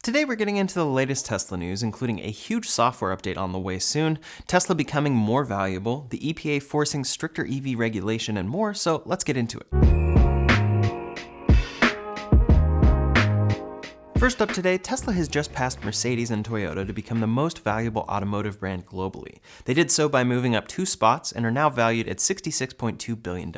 Today we're getting into the latest Tesla news, including a huge software update on the way soon, Tesla becoming more valuable, the EPA forcing stricter EV regulation, and more, so let's get into it. First up today, Tesla has just passed Mercedes and Toyota to become the most valuable automotive brand globally. They did so by moving up 2 spots and are now valued at $66.2 billion.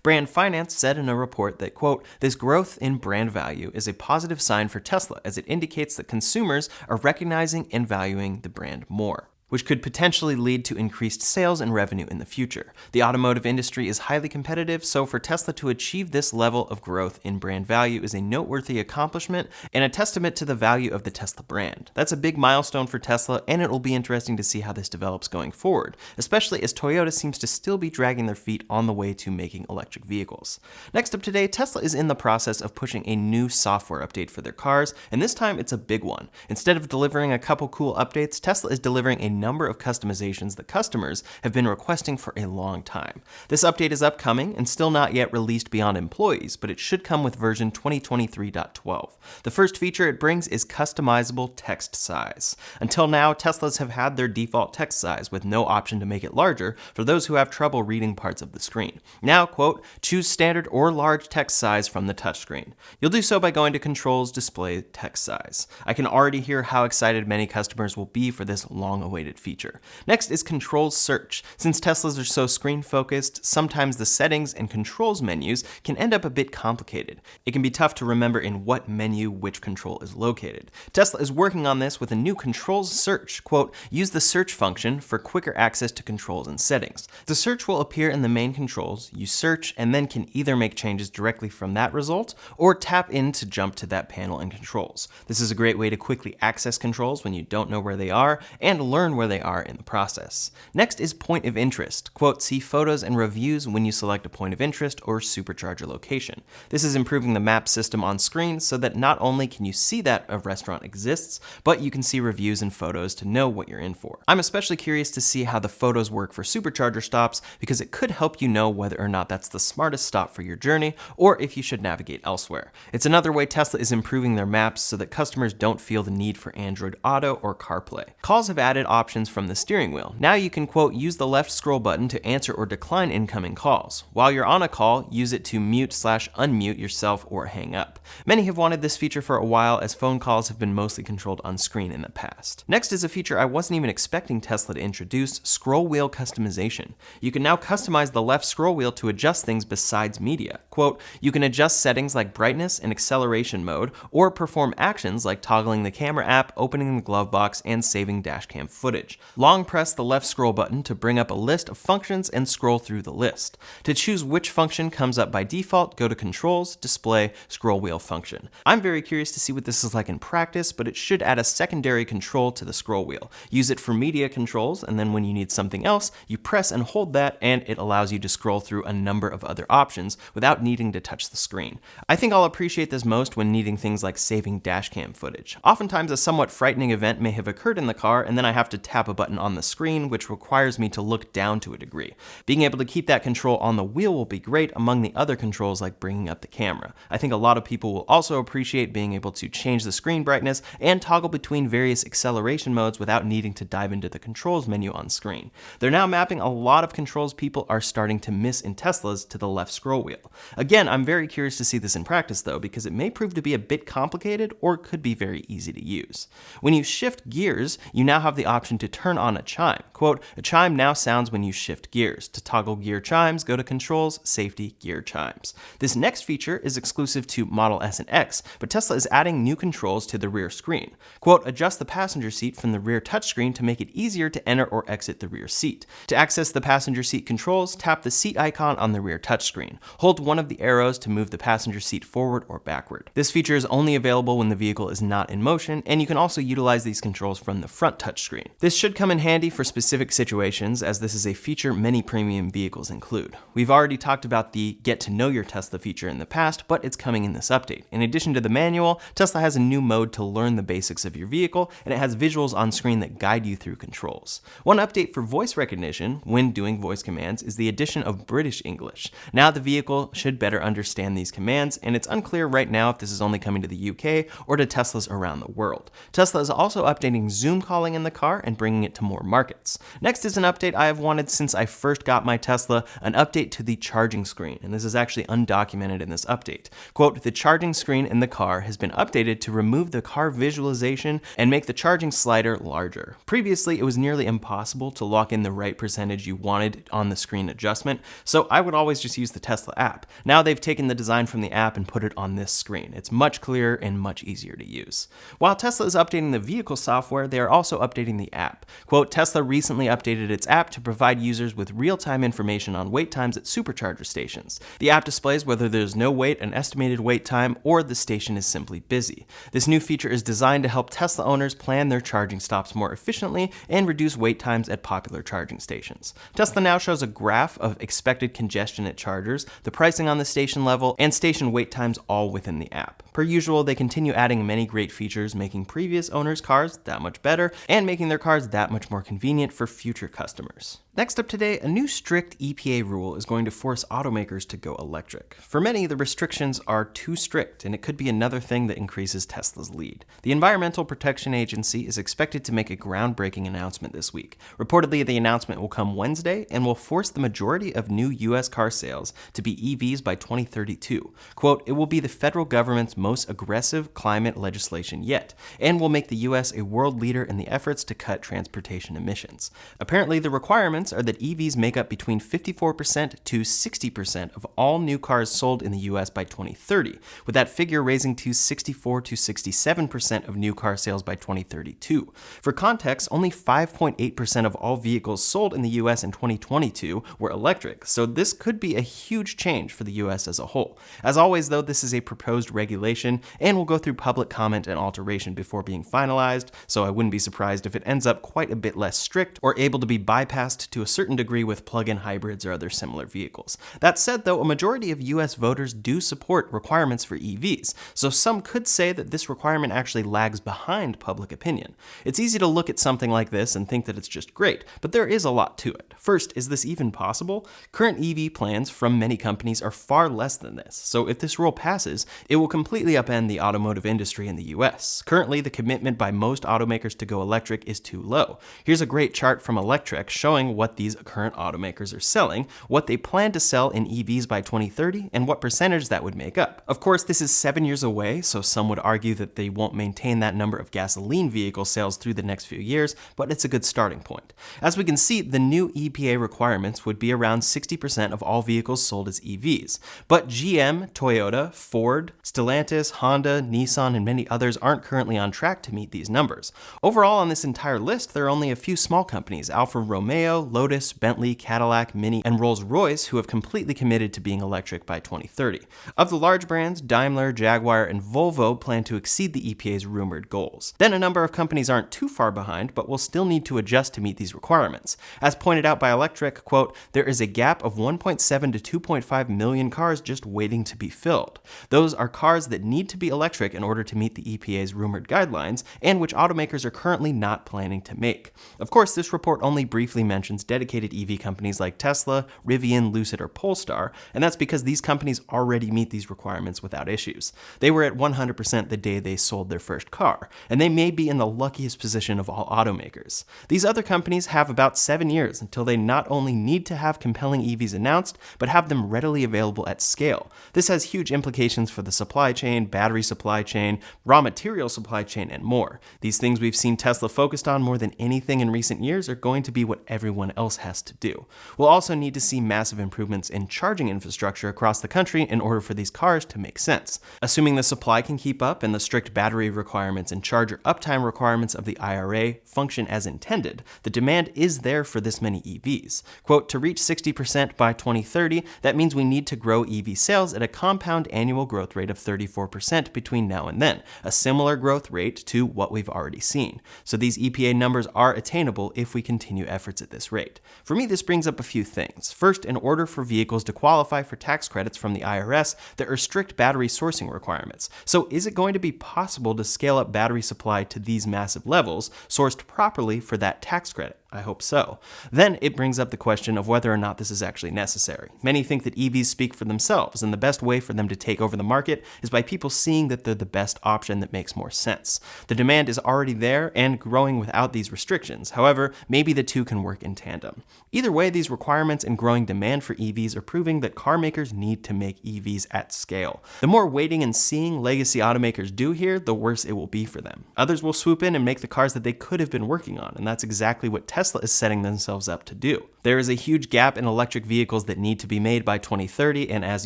Brand Finance said in a report that, quote, "This growth in brand value is a positive sign for Tesla as it indicates that consumers are recognizing and valuing the brand more, which could potentially lead to increased sales and revenue in the future. The automotive industry is highly competitive, so for Tesla to achieve this level of growth in brand value is a noteworthy accomplishment and a testament to the value of the Tesla brand. That's a big milestone for Tesla, and it will be interesting to see how this develops going forward, especially as Toyota seems to still be dragging their feet on the way to making electric vehicles." Next up today, Tesla is in the process of pushing a new software update for their cars, and this time it's a big one. Instead of delivering a couple cool updates, Tesla is delivering a number of customizations that customers have been requesting for a long time. This update is upcoming and still not yet released beyond employees, but it should come with version 2023.12. The first feature it brings is customizable text size. Until now, Teslas have had their default text size with no option to make it larger for those who have trouble reading parts of the screen. Now, quote, "Choose standard or large text size from the touchscreen." You'll do so by going to Controls, Display, Text Size. I can already hear how excited many customers will be for this long-awaited feature. Next is Controls Search. Since Teslas are so screen-focused, sometimes the settings and controls menus can end up a bit complicated. It can be tough to remember in what menu which control is located. Tesla is working on this with a new Controls Search. Quote, "Use the search function for quicker access to controls and settings. The search will appear in the main controls, you search, and then can either make changes directly from that result, or tap in to jump to that panel and controls. This is a great way to quickly access controls when you don't know where they are, and learn where they are in the process." Next is Point of Interest. Quote, "See photos and reviews when you select a point of interest or supercharger location." This is improving the map system on screen so that not only can you see that a restaurant exists, but you can see reviews and photos to know what you're in for. I'm especially curious to see how the photos work for supercharger stops because it could help you know whether or not that's the smartest stop for your journey or if you should navigate elsewhere. It's another way Tesla is improving their maps so that customers don't feel the need for Android Auto or CarPlay. Calls have added options from the steering wheel. Now you can, quote, "Use the left scroll button to answer or decline incoming calls. While you're on a call, use it to mute/unmute yourself or hang up." Many have wanted this feature for a while as phone calls have been mostly controlled on screen in the past. Next is a feature I wasn't even expecting Tesla to introduce, scroll wheel customization. You can now customize the left scroll wheel to adjust things besides media. Quote, "You can adjust settings like brightness and acceleration mode, or perform actions like toggling the camera app, opening the glove box, and saving dashcam footage. Long press the left scroll button to bring up a list of functions and scroll through the list. To choose which function comes up by default, go to Controls, Display, Scroll Wheel function." I'm very curious to see what this is like in practice, but it should add a secondary control to the scroll wheel. Use it for media controls, and then when you need something else, you press and hold that, and it allows you to scroll through a number of other options without needing to touch the screen. I think I'll appreciate this most when needing things like saving dashcam footage. Oftentimes a somewhat frightening event may have occurred in the car, and then I have to tap a button on the screen, which requires me to look down to a degree. Being able to keep that control on the wheel will be great among the other controls like bringing up the camera. I think a lot of people will also appreciate being able to change the screen brightness and toggle between various acceleration modes without needing to dive into the controls menu on screen. They're now mapping a lot of controls people are starting to miss in Teslas to the left scroll wheel. Again, I'm very curious to see this in practice though, because it may prove to be a bit complicated or could be very easy to use. When you shift gears, you now have the option to turn on a chime. Quote, "A chime now sounds when you shift gears. To toggle gear chimes, go to Controls, Safety, Gear Chimes." This next feature is exclusive to Model S and X, but Tesla is adding new controls to the rear screen. Quote, "Adjust the passenger seat from the rear touchscreen to make it easier to enter or exit the rear seat. To access the passenger seat controls, tap the seat icon on the rear touchscreen. Hold one of the arrows to move the passenger seat forward or backward." This feature is only available when the vehicle is not in motion, and you can also utilize these controls from the front touchscreen. This should come in handy for specific situations, as this is a feature many premium vehicles include. We've already talked about the Get to Know Your Tesla feature in the past, but it's coming in this update. In addition to the manual, Tesla has a new mode to learn the basics of your vehicle, and it has visuals on screen that guide you through controls. One update for voice recognition when doing voice commands is the addition of British English. Now the vehicle should better understand these commands, and it's unclear right now if this is only coming to the UK or to Teslas around the world. Tesla is also updating Zoom calling in the car and bringing it to more markets. Next is an update I have wanted since I first got my Tesla, an update to the charging screen, and this is actually undocumented in this update. Quote, the charging screen in the car has been updated to remove the car visualization and make the charging slider larger. Previously, it was nearly impossible to lock in the right percentage you wanted on the screen adjustment, so I would always just use the Tesla app. Now they've taken the design from the app and put it on this screen. It's much clearer and much easier to use. While Tesla is updating the vehicle software, they are also updating the app. Quote, Tesla recently updated its app to provide users with real-time information on wait times at Supercharger stations. The app displays whether there's no wait, an estimated wait time, or the station is simply busy. This new feature is designed to help Tesla owners plan their charging stops more efficiently and reduce wait times at popular charging stations. Tesla now shows a graph of expected congestion at chargers, the pricing on the station level, and station wait times all within the app. Per usual, they continue adding many great features, making previous owners' cars that much better and making their cars that much more convenient for future customers. Next up today, a new strict EPA rule is going to force automakers to go electric. For many, the restrictions are too strict, and it could be another thing that increases Tesla's lead. The Environmental Protection Agency is expected to make a groundbreaking announcement this week. Reportedly, the announcement will come Wednesday and will force the majority of new U.S. car sales to be EVs by 2032. Quote, it will be the federal government's most aggressive climate legislation yet, and will make the U.S. a world leader in the efforts to cut transportation emissions. Apparently, the requirements are that EVs make up between 54% to 60% of all new cars sold in the US by 2030, with that figure raising to 64 to 67% of new car sales by 2032. For context, only 5.8% of all vehicles sold in the US in 2022 were electric, so this could be a huge change for the US as a whole. As always, though, this is a proposed regulation and will go through public comment and alteration before being finalized, so I wouldn't be surprised if it ends up quite a bit less strict or able to be bypassed to a certain degree with plug-in hybrids or other similar vehicles. That said, though, a majority of US voters do support requirements for EVs, so some could say that this requirement actually lags behind public opinion. It's easy to look at something like this and think that it's just great, but there is a lot to it. First, is this even possible? Current EV plans from many companies are far less than this, so if this rule passes, it will completely upend the automotive industry in the US. Currently, the commitment by most automakers to go electric is too low. Here's a great chart from Electrek showing what these current automakers are selling, what they plan to sell in EVs by 2030, and what percentage that would make up. Of course, this is 7 years away, so some would argue that they won't maintain that number of gasoline vehicle sales through the next few years, but it's a good starting point. As we can see, the new EPA requirements would be around 60% of all vehicles sold as EVs. But GM, Toyota, Ford, Stellantis, Honda, Nissan, and many others aren't currently on track to meet these numbers. Overall, on this entire list, there are only a few small companies, Alfa Romeo, Lotus, Bentley, Cadillac, Mini, and Rolls-Royce, who have completely committed to being electric by 2030. Of the large brands, Daimler, Jaguar, and Volvo plan to exceed the EPA's rumored goals. Then a number of companies aren't too far behind, but will still need to adjust to meet these requirements. As pointed out by Electrek, quote, there is a gap of 1.7 to 2.5 million cars just waiting to be filled. Those are cars that need to be electric in order to meet the EPA's rumored guidelines, and which automakers are currently not planning to make. Of course, this report only briefly mentions dedicated EV companies like Tesla, Rivian, Lucid, or Polestar, and that's because these companies already meet these requirements without issues. They were at 100% the day they sold their first car, and they may be in the luckiest position of all automakers. These other companies have about 7 years until they not only need to have compelling EVs announced, but have them readily available at scale. This has huge implications for the supply chain, battery supply chain, raw material supply chain, and more. These things we've seen Tesla focused on more than anything in recent years are going to be what everyone everyone else has to do. We'll also need to see massive improvements in charging infrastructure across the country in order for these cars to make sense. Assuming the supply can keep up and the strict battery requirements and charger uptime requirements of the IRA function as intended, the demand is there for this many EVs. Quote, to reach 60% by 2030, that means we need to grow EV sales at a compound annual growth rate of 34% between now and then, a similar growth rate to what we've already seen. So these EPA numbers are attainable if we continue efforts at this rate. For me, this brings up a few things. First, in order for vehicles to qualify for tax credits from the IRS, there are strict battery sourcing requirements. So is it going to be possible to scale up battery supply to these massive levels, sourced properly for that tax credit? I hope so. Then it brings up the question of whether or not this is actually necessary. Many think that EVs speak for themselves, and the best way for them to take over the market is by people seeing that they're the best option that makes more sense. The demand is already there and growing without these restrictions. However, maybe the two can work in tandem. Either way, these requirements and growing demand for EVs are proving that car makers need to make EVs at scale. The more waiting and seeing legacy automakers do here, the worse it will be for them. Others will swoop in and make the cars that they could have been working on, and that's exactly what Tesla is setting themselves up to do. There is a huge gap in electric vehicles that need to be made by 2030, and as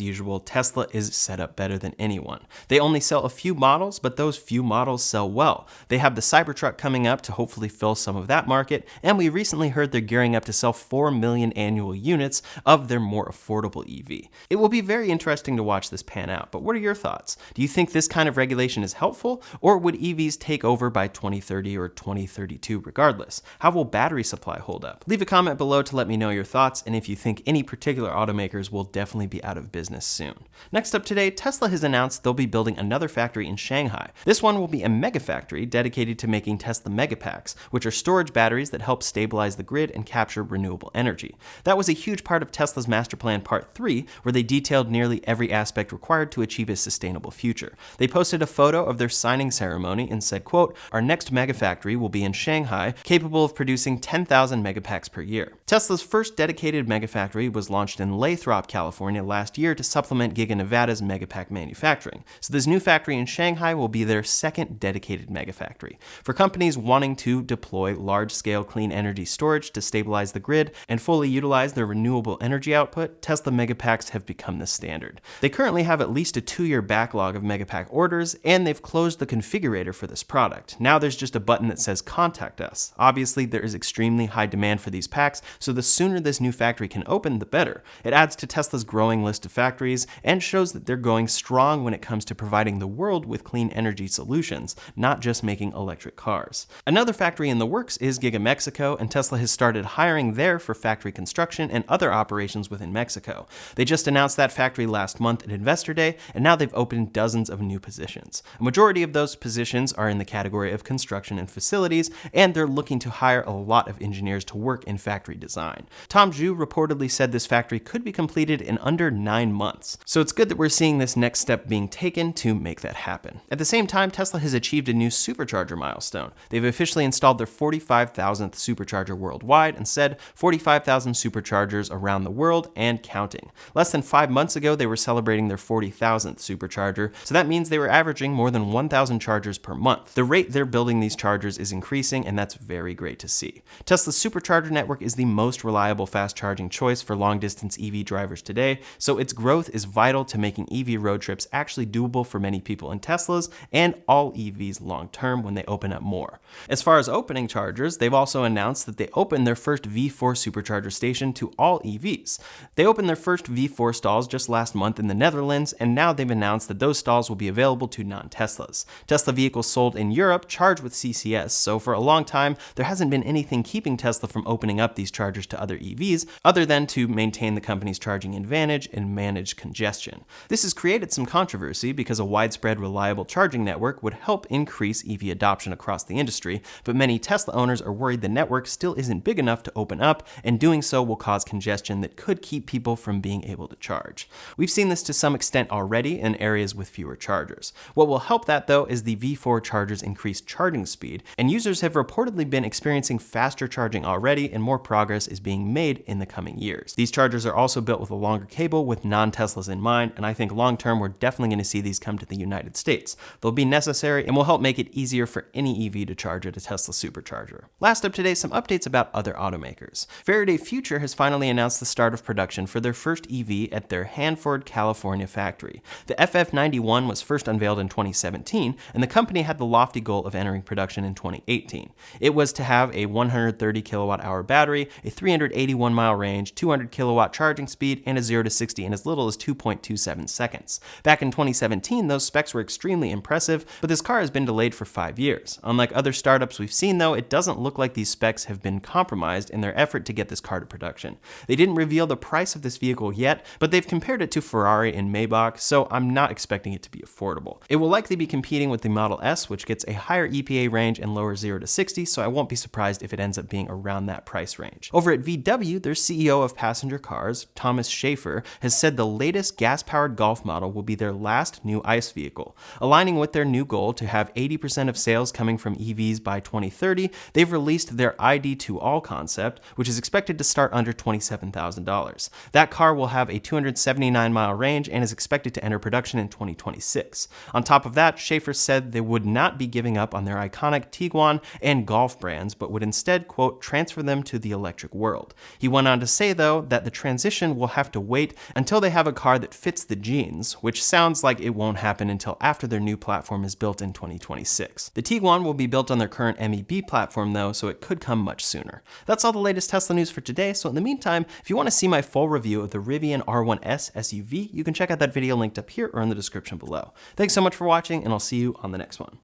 usual, Tesla is set up better than anyone. They only sell a few models, but those few models sell well. They have the Cybertruck coming up to hopefully fill some of that market, and we recently heard they're gearing up to sell 4 million annual units of their more affordable EV. It will be very interesting to watch this pan out, but what are your thoughts? Do you think this kind of regulation is helpful, or would EVs take over by 2030 or 2032 regardless? How will battery supply hold up? Leave a comment below to let me know your thoughts, and if you think any particular automakers will definitely be out of business soon. Next up today, Tesla has announced they'll be building another factory in Shanghai. This one will be a Megafactory dedicated to making Tesla Megapacks, which are storage batteries that help stabilize the grid and capture renewable energy. That was a huge part of Tesla's Master Plan Part 3, where they detailed nearly every aspect required to achieve a sustainable future. They posted a photo of their signing ceremony and said, quote, our next Megafactory will be in Shanghai, capable of producing 10,000 Megapacks per year. Tesla's first dedicated Megafactory was launched in Lathrop, California last year to supplement Giga Nevada's Megapack manufacturing. So this new factory in Shanghai will be their second dedicated Megafactory. For companies wanting to deploy large-scale clean energy storage to stabilize the grid and fully utilize their renewable energy output, Tesla Megapacks have become the standard. They currently have at least a 2-year backlog of Megapack orders, and they've closed the configurator for this product. Now there's just a button that says contact us. Obviously, there is extremely high demand for these packs, so the sooner this new factory can open, the better. It adds to Tesla's growing list of factories and shows that they're going strong when it comes to providing the world with clean energy solutions, not just making electric cars. Another factory in the works is Giga Mexico, and Tesla has started hiring there for factory construction and other operations within Mexico. They just announced that factory last month at Investor Day, and now they've opened dozens of new positions. A majority of those positions are in the category of construction and facilities, and they're looking to hire a lot of engineers to work in factory design. Tom Zhu reportedly said this factory could be completed in under 9 months. So it's good that we're seeing this next step being taken to make that happen. At the same time, Tesla has achieved a new Supercharger milestone. They've officially installed their 45,000th Supercharger worldwide and said 45,000 Superchargers around the world and counting. Less than 5 months ago, they were celebrating their 40,000th Supercharger, so that means they were averaging more than 1,000 chargers per month. The rate they're building these chargers is increasing, and that's very great to see. Tesla's Supercharger network is the most reliable fast charging choice for long-distance EV drivers today, so its growth is vital to making EV road trips actually doable for many people in Teslas and all EVs long-term when they open up more. As far as opening chargers, they've also announced that they opened their first V4 supercharger station to all EVs. They opened their first V4 stalls just last month in the Netherlands, and now they've announced that those stalls will be available to non-Teslas. Tesla vehicles sold in Europe charge with CCS, so for a long time, there hasn't been anything keeping Tesla from opening up these chargers to other EVs, other than to maintain the company's charging advantage and manage congestion. This has created some controversy because a widespread, reliable charging network would help increase EV adoption across the industry, but many Tesla owners are worried the network still isn't big enough to open up, and doing so will cause congestion that could keep people from being able to charge. We've seen this to some extent already in areas with fewer chargers. What will help that, though, is the V4 chargers' increased charging speed, and users have reportedly been experiencing faster charging already, and more progress is being made in the coming years. These chargers are also built with a longer cable with non-Teslas in mind, and I think long-term we're definitely going to see these come to the United States. They'll be necessary and will help make it easier for any EV to charge at a Tesla Supercharger. Last up today, some updates about other automakers. Faraday Future has finally announced the start of production for their first EV at their Hanford, California factory. The FF91 was first unveiled in 2017, and the company had the lofty goal of entering production in 2018. It was to have a 130 kilowatt-hour battery, a 381-mile range, 200 kilowatt charging speed, and a 0 to 60 in as little as 2.27 seconds. Back in 2017, those specs were extremely impressive, but this car has been delayed for 5 years. Unlike other startups we've seen though, it doesn't look like these specs have been compromised in their effort to get this car to production. They didn't reveal the price of this vehicle yet, but they've compared it to Ferrari and Maybach, so I'm not expecting it to be affordable. It will likely be competing with the Model S, which gets a higher EPA range and lower 0 to 60, so I won't be surprised if it ends up being around that price range. Over at VW, their CEO of passenger cars, Thomas Schaefer, has said the latest gas-powered Golf model will be their last new ICE vehicle. Aligning with their new goal to have 80% of sales coming from EVs by 2030, they've released their ID2All concept, which is expected to start under $27,000. That car will have a 279-mile range and is expected to enter production in 2026. On top of that, Schaefer said they would not be giving up on their iconic Tiguan and Golf brands, but would instead, quote, transfer them to the electric world. He went on to say, though, that the transition will have to wait until they have a car that fits the genes, which sounds like it won't happen until after their new platform is built in 2026. The Tiguan will be built on their current MEB platform, though, so it could come much sooner. That's all the latest Tesla news for today, so in the meantime, if you want to see my full review of the Rivian R1S SUV, you can check out that video linked up here or in the description below. Thanks so much for watching, and I'll see you on the next one.